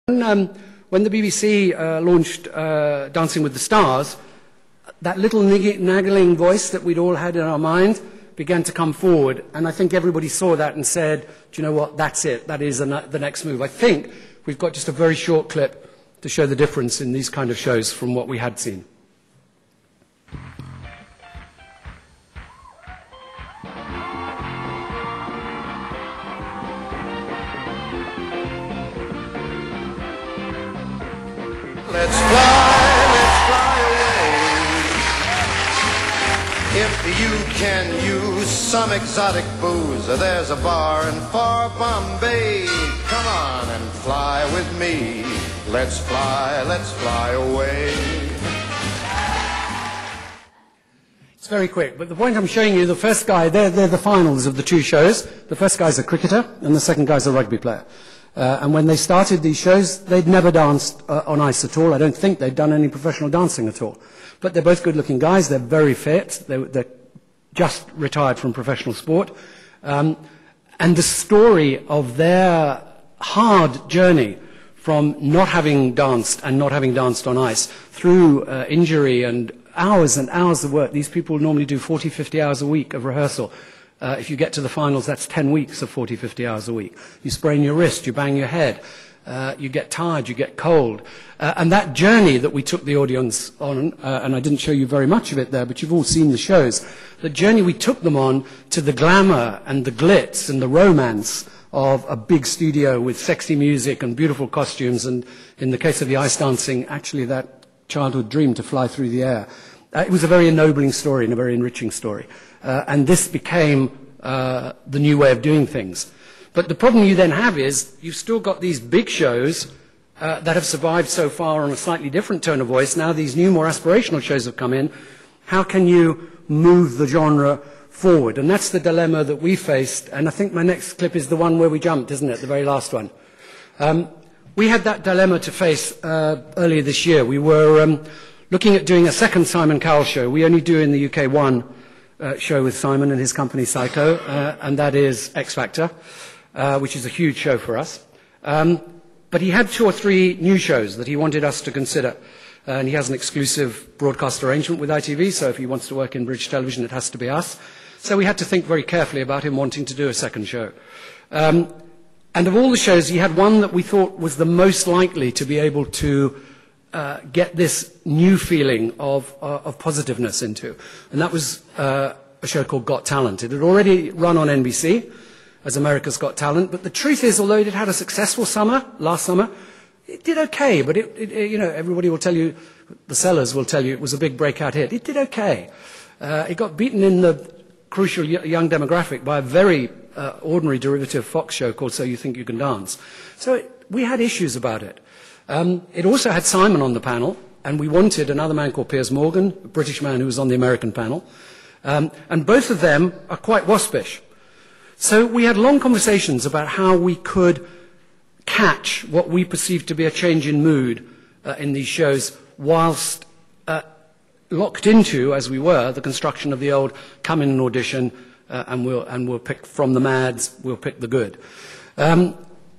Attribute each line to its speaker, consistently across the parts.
Speaker 1: When the BBC launched Dancing with the Stars, that little nagging voice that we'd all had in our mind began to come forward, and I think everybody saw that and said, do you know what, that's it, that is the next move. I think we've got just a very short clip to show the difference in these kind of shows from what we had seen.
Speaker 2: Let's fly away. If you can use some exotic booze, there's a bar in far Bombay. Come on and fly with me. Let's fly away.
Speaker 1: It's very quick, but the point I'm showing you, the first guy, they're the finals of the two shows. The first guy's a cricketer, and the second guy's a rugby player. And when they started these shows, they'd never danced on ice at all. I don't think they'd done any professional dancing at all. But they're both good-looking guys. They're very fit. They're just retired from professional sport. And the story of their hard journey from not having danced and not having danced on ice through injury and hours of work. These people normally do 40, 50 hours a week of rehearsal. If you get to the finals, that's 10 weeks of 40, 50 hours a week. You sprain your wrist, you bang your head, you get tired, you get cold. And that journey that we took the audience on, and I didn't show you very much of it there, but you've all seen the shows, the journey we took them on to the glamour and the glitz and the romance of a big studio with sexy music and beautiful costumes, and in the case of the ice dancing, actually that childhood dream to fly through the air. It was a very ennobling story and a very enriching story. And this became the new way of doing things. But the problem you then have is you've still got these big shows that have survived so far on a slightly different tone of voice. Now these new, more aspirational shows have come in. How can you move the genre forward? And that's the dilemma that we faced. And I think my next clip is the one where we jumped, isn't it? The very last one. We had that dilemma to face earlier this year. We were looking at doing a second Simon Cowell show. We only do in the UK one show with Simon and his company Psycho, and that is X Factor, which is a huge show for us. But he had 2 or 3 new shows that he wanted us to consider. And he has an exclusive broadcast arrangement with ITV, so if he wants to work in British television, it has to be us. So we had to think very carefully about him wanting to do a second show. And of all the shows, he had one that we thought was the most likely to be able to get this new feeling of positiveness into. And that was a show called Got Talent. It had already run on NBC as America's Got Talent, but the truth is, although it had a successful summer, last summer, it did okay, but you know, everybody will tell you, the sellers will tell you it was a big breakout hit. It did okay. It got beaten in the crucial young demographic by a very ordinary derivative Fox show called So You Think You Can Dance. So we had issues about it. It also had Simon on the panel, and we wanted another man called Piers Morgan, a British man who was on the American panel. And both of them are quite waspish. So we had long conversations about how we could catch what we perceived to be a change in mood in these shows, whilst locked into, as we were, the construction of the old come in and audition, and we'll pick from the mads, we'll pick the good.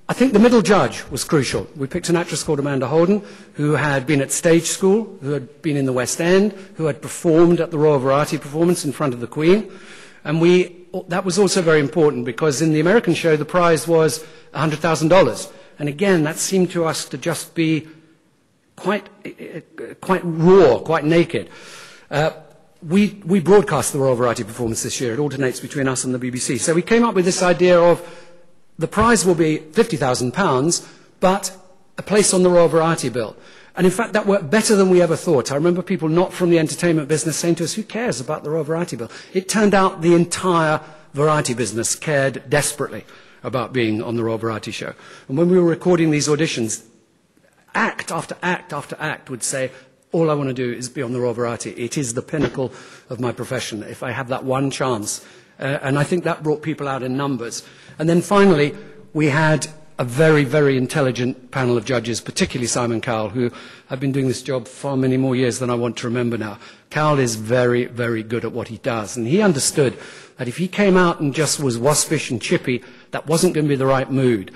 Speaker 1: I think the middle judge was crucial. We picked an actress called Amanda Holden, who had been at stage school, who had been in the West End, who had performed at the Royal Variety Performance in front of the Queen. And that was also very important, because in the American show, the prize was $100,000. And again, that seemed to us to just be quite raw, quite naked. We broadcast the Royal Variety Performance this year. It alternates between us and the BBC. So we came up with this idea of the prize will be £50,000, but a place on the Royal Variety bill. And in fact, that worked better than we ever thought. I remember people not from the entertainment business saying to us, who cares about the Royal Variety bill? It turned out the entire variety business cared desperately about being on the Royal Variety show. And when we were recording these auditions, act after act after act would say, all I want to do is be on the Royal Variety. It is the pinnacle of my profession, if I have that one chance. And I think that brought people out in numbers. And then finally, we had a very, very intelligent panel of judges, particularly Simon Cowell, who have been doing this job far many more years than I want to remember now. Cowell is very, very good at what he does. And he understood that if he came out and just was waspish and chippy, that wasn't going to be the right mood.